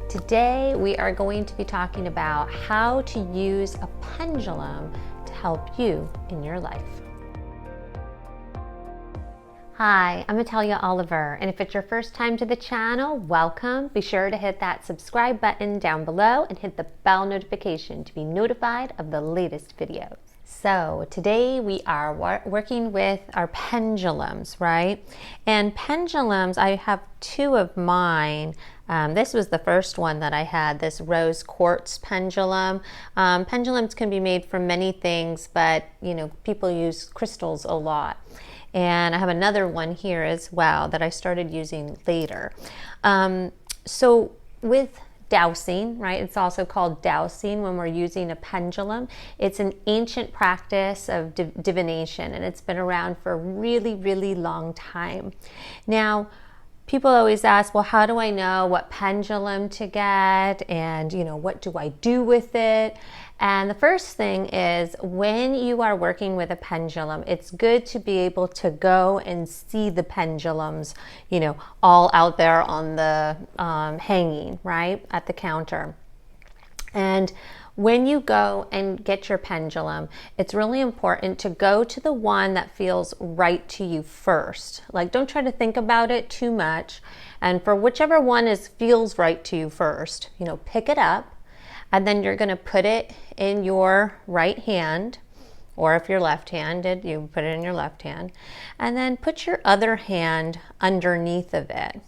Today we are going to be talking about how to use a pendulum to help you in your life. Hi, I'm Italia Oliver, and if it's your first time to the channel, welcome. Be sure to hit that subscribe button down below and hit the bell notification to be notified of the latest videos. So today we are working with our pendulums, right? And pendulums, I have two of mine. This was the first one that I had, this rose quartz pendulum. Pendulums can be made from many things, but people use crystals a lot. And I have another one here as well that I started using later. So with dowsing, right? It's also called dowsing when we're using a pendulum. It's an ancient practice of divination, and it's been around for a really, really long time. Now, people always ask, well, how do I know what pendulum to get? And, what do I do with it? And the first thing is, when you are working with a pendulum, it's good to be able to go and see the pendulums, all out there on the hanging, right, at the counter. And when you go and get your pendulum, it's really important to go to the one that feels right to you first. Like, don't try to think about it too much. And for whichever one feels right to you first, pick it up. And then you're going to put it in your right hand, or if you're left-handed, you put it in your left hand. And then put your other hand underneath of it.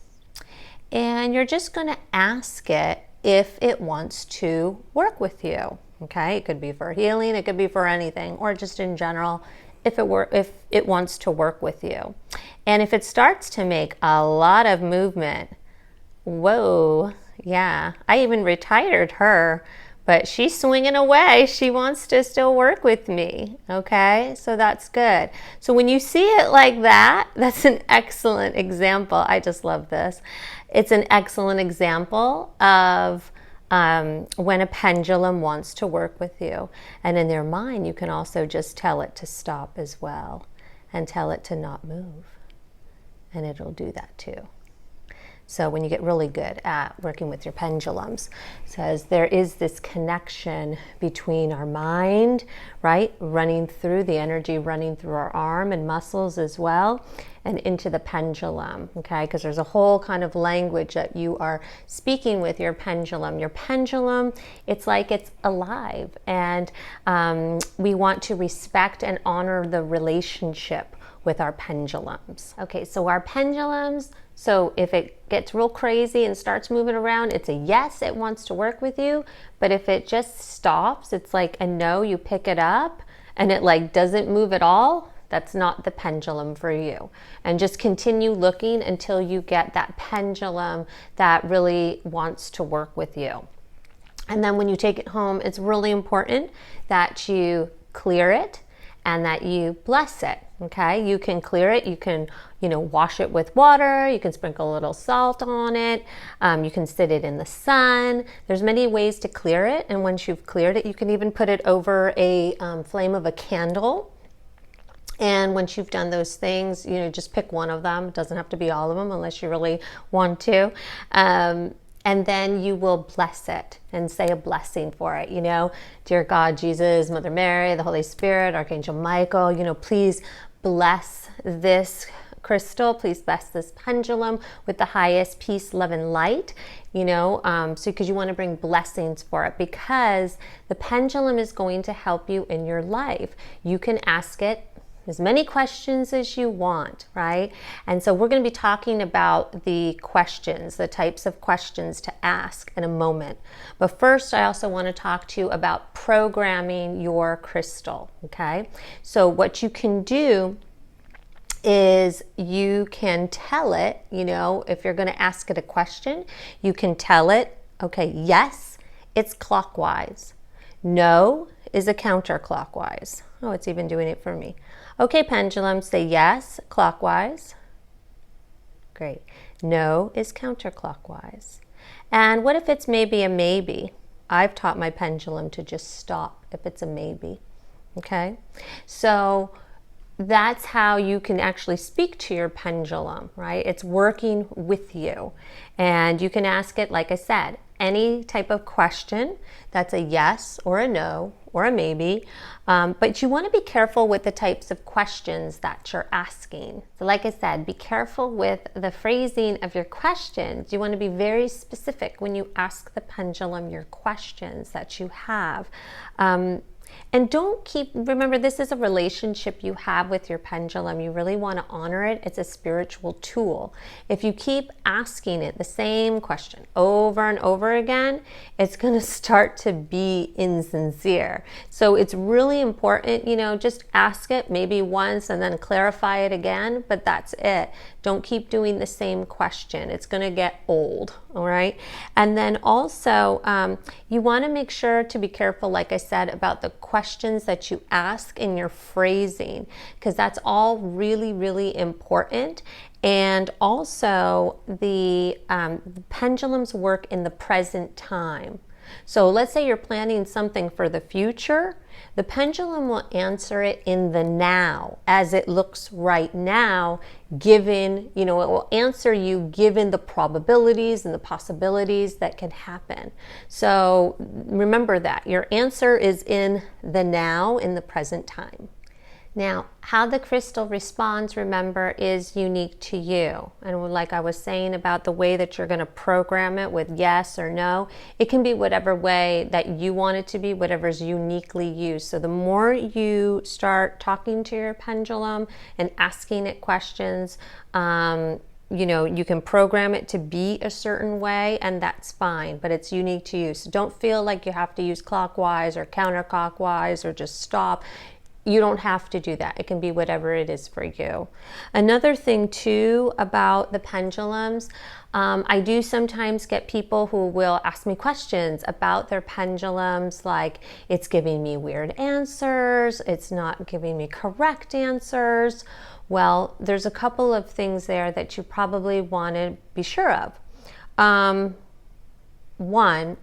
And you're just going to ask it if it wants to work with you. Okay, it could be for healing, it could be for anything, or just in general, if it wants to work with you. And if it starts to make a lot of movement, whoa, yeah, I even retired her, but she's swinging away. She wants to still work with me, okay? So that's good. So when you see it like that, that's an excellent example. I just love this. It's an excellent example of when a pendulum wants to work with you. And in their mind, you can also just tell it to stop as well and tell it to not move. And it'll do that too. So when you get really good at working with your pendulums, it says there is this connection between our mind, right, running through the energy, running through our arm and muscles as well, and into the pendulum, okay, because there's a whole kind of language that you are speaking with your pendulum. Your pendulum, it's like it's alive, and we want to respect and honor the relationship with our pendulums. Okay, so our pendulums, so if it gets real crazy and starts moving around, it's a yes, it wants to work with you. But if it just stops, it's like a no, you pick it up and it doesn't move at all, that's not the pendulum for you. And just continue looking until you get that pendulum that really wants to work with you. And then when you take it home, it's really important that you clear it and that you bless it, okay? You can clear it, you can, wash it with water, you can sprinkle a little salt on it, you can sit it in the sun. There's many ways to clear it, and once you've cleared it, you can even put it over a flame of a candle. And once you've done those things, just pick one of them. It doesn't have to be all of them unless you really want to. And then you will bless it and say a blessing for it. Dear God, Jesus, Mother Mary, the Holy Spirit, Archangel Michael, please bless this crystal. Please bless this pendulum with the highest peace, love, and light. So because you want to bring blessings for it, because the pendulum is going to help you in your life. You can ask it as many questions as you want, right? And so we're going to be talking about the questions, the types of questions to ask in a moment. But first, I also want to talk to you about programming your crystal, okay? So what you can do is you can tell it, if you're going to ask it a question, you can tell it, okay, yes, it's clockwise. No is a counterclockwise. Oh, it's even doing it for me. Okay, pendulum, say yes, clockwise. Great. No is counterclockwise. And what if it's maybe a maybe? I've taught my pendulum to just stop if it's a maybe. Okay? So that's how you can actually speak to your pendulum, right? It's working with you. And you can ask it, like I said, any type of question that's a yes or a no or a maybe, but you want to be careful with the types of questions that you're asking. So like I said, be careful with the phrasing of your questions. You want to be very specific when you ask the pendulum your questions that you have. And remember, this is a relationship you have with your pendulum. You really want to honor it. It's a spiritual tool. If you keep asking it the same question over and over again, it's going to start to be insincere. So it's really important, just ask it maybe once and then clarify it again, but that's it. Don't keep doing the same question. It's going to get old, all right? And then also, you want to make sure to be careful, like I said, about the questions that you ask in your phrasing, because that's all really, really important. And also, the pendulums work in the present time. So let's say you're planning something for the future. The pendulum will answer it in the now, as it looks right now, given, it will answer you given the probabilities and the possibilities that can happen. So remember that your answer is in the now, in the present time. Now, how the crystal responds, remember, is unique to you. And like I was saying about the way that you're going to program it with yes or no, it can be whatever way that you want it to be, whatever's uniquely you. So the more you start talking to your pendulum and asking it questions, you can program it to be a certain way, and that's fine, but it's unique to you. So don't feel like you have to use clockwise or counterclockwise or just stop. You don't have to do that. It can be whatever it is for you. Another thing too about the pendulums, I do sometimes get people who will ask me questions about their pendulums, like it's giving me weird answers, it's not giving me correct answers. Well, there's a couple of things there that you probably want to be sure of. One,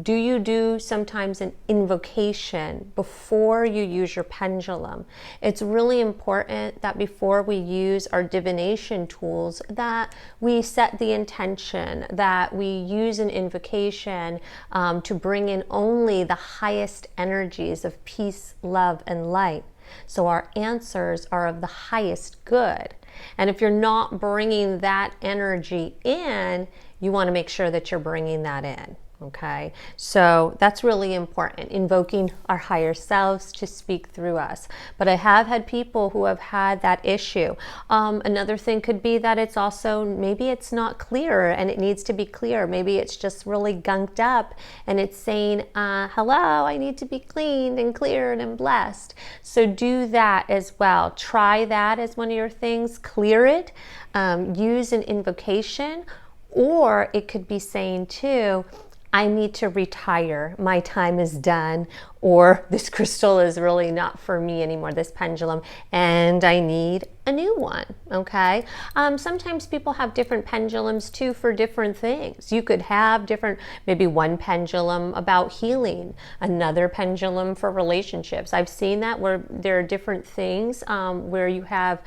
do you do sometimes an invocation before you use your pendulum? It's really important that before we use our divination tools that we set the intention, that we use an invocation to bring in only the highest energies of peace, love, and light. So our answers are of the highest good. And if you're not bringing that energy in, you want to make sure that you're bringing that in. Okay, so that's really important, invoking our higher selves to speak through us. But I have had people who have had that issue. Another thing could be that it's also, maybe it's not clear and it needs to be clear. Maybe it's just really gunked up and it's saying, hello, I need to be cleaned and cleared and blessed. So do that as well. Try that as one of your things. Clear it. Use an invocation, or it could be saying too, I need to retire, my time is done, or this crystal is really not for me anymore, this pendulum, and I need a new one, okay? Sometimes people have different pendulums too for different things. You could have maybe one pendulum about healing, another pendulum for relationships. I've seen that where there are different things where you have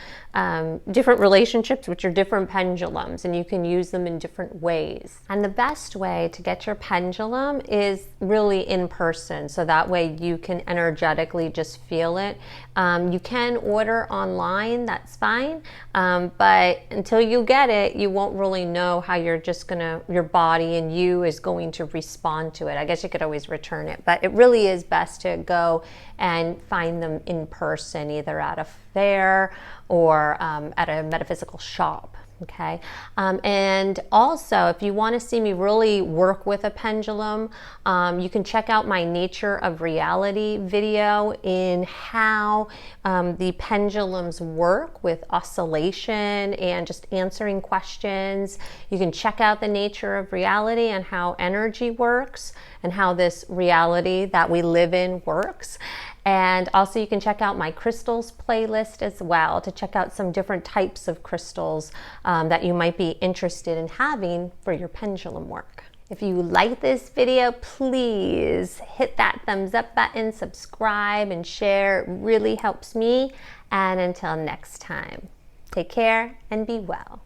different relationships, which are different pendulums, and you can use them in different ways. And the best way to get your pendulum is really in person, so that way you can energetically just feel it. You can order online, that's fine, but until you get it, you won't really know how your body and you is going to respond to it. I guess you could always return it, but it really is best to go and find them in person, either at a fair or at a metaphysical shop. Okay, and also if you want to see me really work with a pendulum, you can check out my Nature of Reality video in how the pendulums work with oscillation and just answering questions. You can check out the Nature of Reality and how energy works and how this reality that we live in works. And also you can check out my crystals playlist as well to check out some different types of crystals that you might be interested in having for your pendulum work. If you like this video, please hit that thumbs up button, subscribe, and share. It really helps me. And until next time, take care and be well.